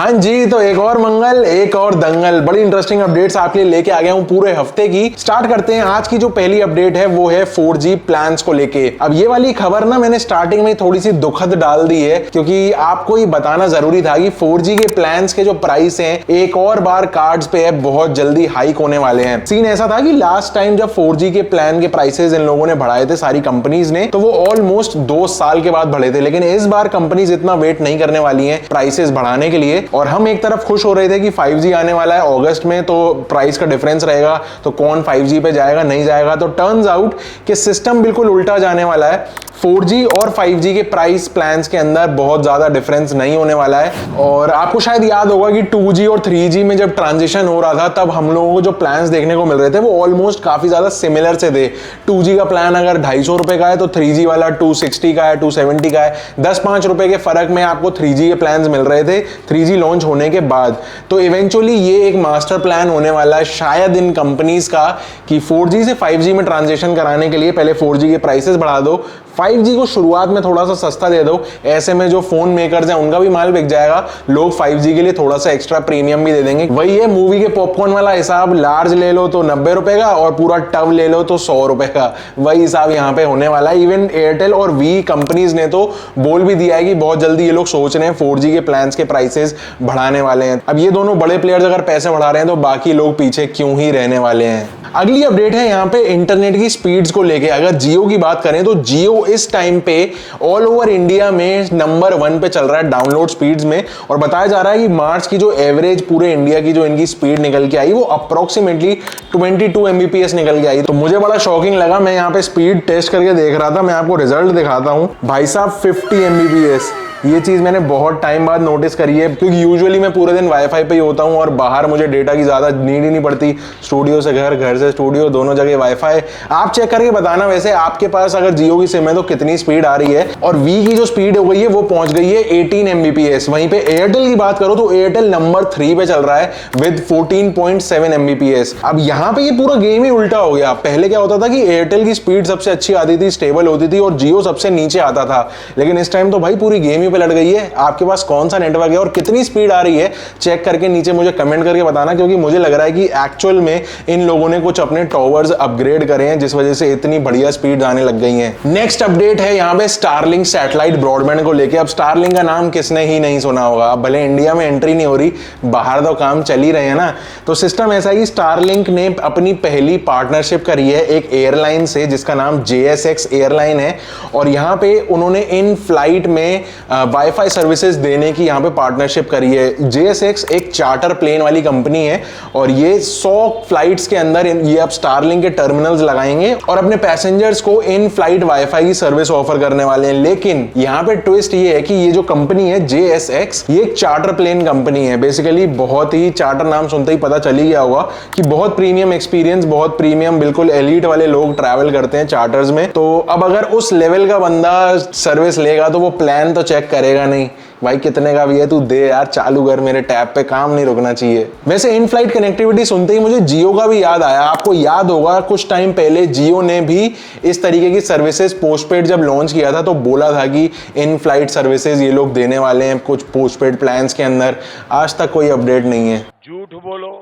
हाँ जी, तो एक और मंगल एक और दंगल, बड़ी इंटरेस्टिंग अपडेट्स आपके लिए लेके आ गया हूँ पूरे हफ्ते की। स्टार्ट करते हैं। आज की जो पहली अपडेट है वो है 4G प्लान्स को लेके। अब ये वाली खबर ना मैंने स्टार्टिंग में थोड़ी सी दुखद डाल दी है, क्योंकि आपको ये बताना जरूरी था कि 4G के प्लान्स के जो प्राइस हैं एक और बार कार्ड्स पे है बहुत जल्दी हाइक होने वाले हैं। सीन ऐसा था कि लास्ट टाइम जब 4G के प्लान के प्राइसेस इन लोगों ने बढ़ाए थे सारी कंपनीज ने, तो वो ऑलमोस्ट 2 साल के बाद बढ़े थे। लेकिन इस बार कंपनीज इतना वेट नहीं करने वाली हैं प्राइसेस बढ़ाने के लिए। और हम एक तरफ खुश हो रहे थे कि 5G आने वाला है अगस्त में, तो प्राइस का डिफरेंस रहेगा, तो कौन 5G पे जाएगा नहीं जाएगा। तो टर्न्स आउट कि सिस्टम बिल्कुल उल्टा जाने वाला है। 4G और 5G के प्राइस प्लान्स के अंदर बहुत ज्यादा डिफरेंस नहीं होने वाला है। और आपको शायद याद होगा कि 2G और 3G में जब ट्रांजिशन हो रहा था तब हम लोगों को जो प्लान्स देखने को मिल रहे थे वो ऑलमोस्ट काफी ज्यादा सिमिलर से थे। 2G का प्लान अगर 250 रुपए का है तो 3G वाला 260 का है, 270 का है। 10-5 रुपए के फर्क में आपको 3G के प्लान्स मिल रहे थे 3G लॉन्च होने के बाद। तो इवेंचुअली ये एक मास्टर प्लान होने वाला है शायद इन कंपनीज का कि 4G से 5G में ट्रांजिशन कराने के लिए पहले 4G के प्राइसेस बढ़ा दो, 5G को शुरुआत में थोड़ा सा सस्ता दे दो। ऐसे में जो फोन मेकर्स हैं उनका भी माल बिक जाएगा, लोग 5G के लिए थोड़ा सा एक्स्ट्रा प्रीमियम भी दे देंगे। वही है मूवी के पॉपकॉर्न वाला हिसाब, लार्ज ले लो तो 90 रुपए का और पूरा टब ले लो तो 100 रुपए का, वही हिसाब यहाँ पे होने वाला है। इवन एयरटेल और वी कंपनीज ने तो बोल भी दिया है कि बहुत जल्दी ये लोग सोच रहे हैं 4G के प्लान्स के प्राइसेस बढ़ाने वाले हैं। अब ये दोनों बड़े प्लेयर्स अगर पैसे बढ़ा रहे हैं तो बाकी लोग पीछे क्यों ही रहने वाले हैं। अगली अपडेट है यहाँ पे इंटरनेट की स्पीड्स को लेके। अगर जियो की बात करें तो जियो इस टाइम पे ऑल ओवर इंडिया में नंबर 1 पे चल रहा है डाउनलोड स्पीड्स में। और बताया जा रहा है कि मार्च की जो एवरेज पूरे इंडिया की जो इनकी स्पीड निकल के आई वो अप्रोक्सीमेटली 22 Mbps निकल के आई। तो मुझे बड़ा शॉकिंग लगा। मैं यहाँ पे स्पीड टेस्ट करके देख रहा था, मैं आपको रिजल्ट दिखाता हूँ। भाई साहब 50 Mbps, ये चीज मैंने बहुत टाइम बाद नोटिस करी है, क्योंकि यूजुअली मैं पूरे दिन वाईफाई पे ही होता हूँ और बाहर मुझे डेटा की ज्यादा नीड ही नहीं पड़ती। स्टूडियो से घर, घर से स्टूडियो, दोनों जगह वाईफाई। आप चेक करके बताना वैसे आपके पास अगर जियो की सिम है तो कितनी स्पीड आ रही है। और वी की जो स्पीड हो गई है वो पहुंच गई है 18 Mbps। वहीं पे एयरटेल की बात करो तो एयरटेल नंबर 3 पे चल रहा है विद 14.7 Mbps। अब यहाँ पे ये पूरा गेम ही उल्टा हो गया। पहले क्या होता था कि एयरटेल की स्पीड सबसे अच्छी आती थी, स्टेबल होती थी, और जियो सबसे नीचे आता था। लेकिन इस टाइम तो भाई पूरी गेम ही पलट गई है। आपके पास कौन सा नेटवर्क है और कितनी स्पीड आ रही है चेक करके नीचे मुझे कमेंट करके बताना, क्योंकि मुझे लग रहा है कि एक्चुअल में इन लोगों ने कुछ अपने टावर्स अपग्रेड करे हैं जिस वजह से इतनी बढ़िया स्पीड आने लग गई है। नेक्स्ट अपडेट है यहाँ पे स्टारलिंक सैटेलाइट ब्रॉडबैंड को लेके। अब स्टारलिंक का नाम किसने ही नहीं सुना होगा। अब भले इंडिया में एंट्री नहीं हो रही, बाहर तो काम चल ही रहे हैं ना। तो सिस्टम ऐसा है कि स्टारलिंक ने अपनी पहली पार्टनरशिप करी है एक एयरलाइन से जिसका नाम JSX एयरलाइन है। और यहाँ पे उन्होंने इन फ्लाइट में वाईफाई सर्विसेज देने की यहाँ पे पार्टनरशिप करी है। JSX एक चार्टर प्लेन वाली कंपनी है और ये 100 फ्लाइट्स के अंदर ये अब स्टारलिंक के टर्मिनल्स लगाएंगे और अपने पैसेंजर्स को इन फ्लाइट वाईफाई की सर्विस ऑफर करने वाले हैं। लेकिन यहाँ पे ट्विस्ट ये है कि ये जो कंपनी है JSX ये एक चार्टर प्लेन कंपनी है। बेसिकली बहुत ही, चार्टर नाम सुनते ही पता चल ही गया होगा कि बहुत प्रीमियम एक्सपीरियंस, बहुत प्रीमियम, बिल्कुल एलीट वाले लोग ट्रैवल करते हैं चार्टर्स में। तो अब अगर उस लेवल का बंदा सर्विस लेगा तो वो प्लान तो चेक करेगा नहीं। भाई कितने का भी है तू दे यार, चालू कर, मेरे टैब पे काम नहीं रुकना चाहिए। वैसे इन फ्लाइट कनेक्टिविटी सुनते ही मुझे जियो का भी याद आया। आपको याद होगा कुछ टाइम पहले जियो ने भी इस तरीके की सर्विसेज पोस्टपेड जब लॉन्च किया था तो बोला था कि इन फ्लाइट सर्विसेज ये लोग देने वाले हैं कुछ पोस्टपेड प्लान्स के अंदर। आज तक कोई अपडेट नहीं है। झूठ बोलो,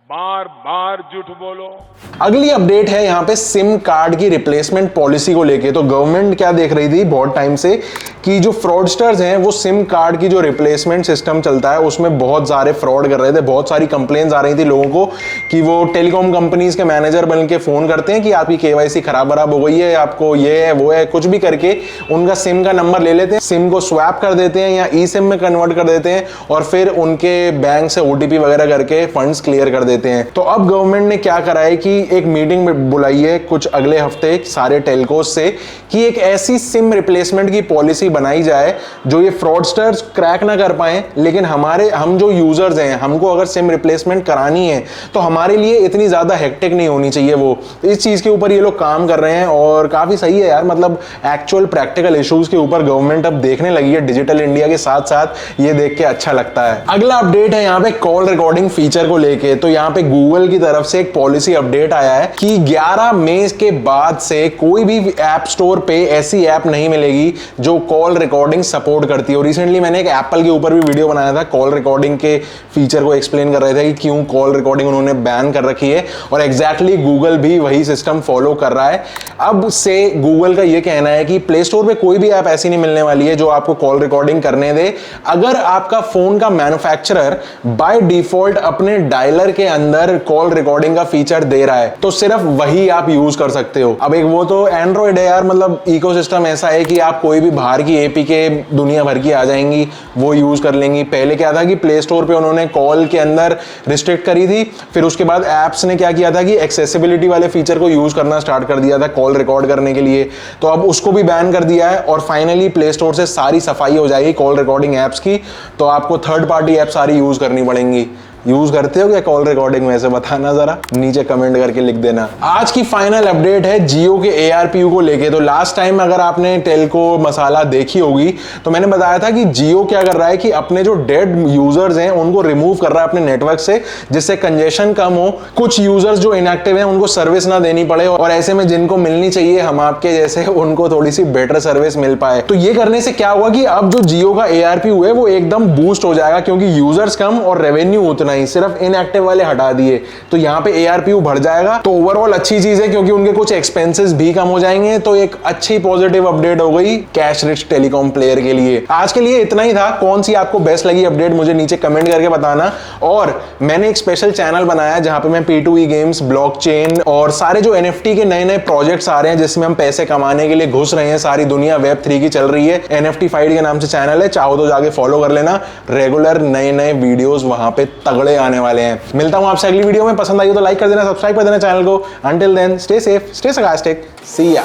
बार बार झूठ बोलो। अगली अपडेट है यहाँ पे सिम कार्ड की रिप्लेसमेंट पॉलिसी को लेके। तो गवर्नमेंट क्या देख रही थी बहुत टाइम से कि जो फ्रॉडस्टर्स हैं वो सिम कार्ड की जो रिप्लेसमेंट सिस्टम चलता है उसमें बहुत सारे फ्रॉड कर रहे थे। बहुत सारी कंप्लेंट्स आ रही थी लोगों को कि वो टेलीकॉम कंपनीज के मैनेजर बन के फोन करते हैं कि आपकी KYC खराब हो गई है, आपको ये है वो है, कुछ भी करके उनका सिम का नंबर ले लेते हैं, सिम को स्वैप कर देते हैं या eSIM में कन्वर्ट कर देते हैं और फिर उनके बैंक से OTP वगैरह करके फंड्स क्लियर कर देते हैं। तो अब गवर्नमेंट ने क्या करा है कि एक मीटिंग में बुलाई है कुछ अगले हफ्ते सारे टेलकोस से कि एक ऐसी सिम रिप्लेसमेंट की पॉलिसी बनाई जाए जो ये फ्रॉडस्टर्स क्रैक ना कर पाए। लेकिन हम जो यूजर्स हैं, हमको अगर सिम रिप्लेसमेंट करानी है तो हमारे लिए इतनी ज्यादा हेक्टिक नहीं होनी चाहिए। वो इस चीज के ऊपर ये लोग काम कर रहे हैं और काफी सही है यार। मतलब एक्चुअल प्रैक्टिकल इश्यूज के ऊपर गवर्नमेंट अब देखने लगी है डिजिटल इंडिया के साथ साथ। ये देख के अच्छा लगता है। अगला अपडेट है यहाँ पे कॉल रिकॉर्डिंग फीचर को लेके। तो यहाँ यहाँ पे गूगल की तरफ से एक पॉलिसी अपडेट आया है कि 11 मई के बाद से कोई भी ऐप स्टोर पे ऐसी ऐप नहीं मिलेगी जो कॉल रिकॉर्डिंग सपोर्ट करती है। और रिसेंटली मैंने एक एप्पल के ऊपर भी वीडियो बनाया था, कॉल रिकॉर्डिंग के फीचर को एक्सप्लेन कर रहे थे कि क्यों कॉल रिकॉर्डिंग उन्होंने बैन कर रखी है, और एग्जैक्टली गूगल भी वही सिस्टम फॉलो कर रहा है। अब से गूगल का यह कहना है कि प्ले स्टोर पे कोई भी ऐप ऐसी नहीं मिलने वाली है जो आपको कॉल रिकॉर्डिंग करने दे अगर आपका फोन का मैन्युफैक्चरर बाय डिफॉल्ट अपने डायलर के अंदर कॉल रिकॉर्डिंग का फीचर दे रहा है, तो सिर्फ वही आप यूज कर सकते हो। अब एक वो तो एंड्रॉइड है यार, मतलब इकोसिस्टम ऐसा है कि आप कोई भी बाहर की एपीके दुनिया भर की आ जाएंगी वो यूज कर लेंगी। पहले क्या था कि प्ले स्टोर पे उन्होंने कॉल के अंदर रिस्ट्रिक्ट करी थी, फिर उसके बाद एप्स ने क्या किया था कि एक्सेसिबिलिटी वाले फीचर को यूज करना स्टार्ट कर दिया था कॉल रिकॉर्ड करने के लिए, तो अब उसको भी बैन कर दिया है। और फाइनली प्ले स्टोर से सारी सफाई हो जाएगी कॉल रिकॉर्डिंग एप्स की, तो आपको थर्ड पार्टी ऐप सारी यूज करनी पड़ेंगी। यूज करते हो क्या कॉल रिकॉर्डिंग में, से बताना जरा नीचे कमेंट करके लिख देना। आज की फाइनल अपडेट है जियो के ARPU को लेके। तो लास्ट टाइम अगर आपने टेलको मसाला देखी होगी तो मैंने बताया था कि जियो क्या कर रहा है कि अपने जो डेड यूजर्स हैं उनको रिमूव कर रहा है अपने नेटवर्क से, जिससे कंजेशन कम हो, कुछ यूजर्स जो इनएक्टिव हैं उनको सर्विस ना देनी पड़े, और ऐसे में जिनको मिलनी चाहिए हम आपके जैसे उनको थोड़ी सी बेटर सर्विस मिल पाए। तो ये करने से क्या हुआ कि अब जो जियो का ARPU है वो एकदम बूस्ट हो जाएगा, क्योंकि यूजर्स कम और रेवेन्यू उतना नहीं, सिर्फ इनएक्टिव वाले हटा दिए, तो यहाँ पे ARPU बढ़ जाएगा। तो ओवरऑल अच्छी चीज है क्योंकि उनके कुछ एक्सपेंसेस भी कम हो जाएंगे। तो एक अच्छी पॉजिटिव अपडेट हो गई कैश रिच टेलीकॉम प्लेयर के लिए। आज के लिए इतना ही था। कौन सी आपको बेस्ट लगी अपडेट मुझे नीचे कमेंट करके बताना। और मैंने एक स्पेशल चैनल बनाया जहां पे मैं P2E गेम्स, ब्लॉकचेन और सारे जो NFT के नए नए प्रोजेक्ट्स आ रहे हैं जिसमें हम पैसे कमाने के लिए घुस रहे हैं, सारी दुनिया Web3 की चल रही है, NFT फाइट के नाम से चैनल है, चाहो तो जाके फॉलो कर लेना। रेगुलर नए नए वीडियोस वहां पे तगड़े आने वाले हैं। मिलता हूं आपसे अगली वीडियो में। पसंद आई हो तो लाइक कर देना, सब्सक्राइब कर देना चैनल को। Until then stay safe, stay sarcastic, see या।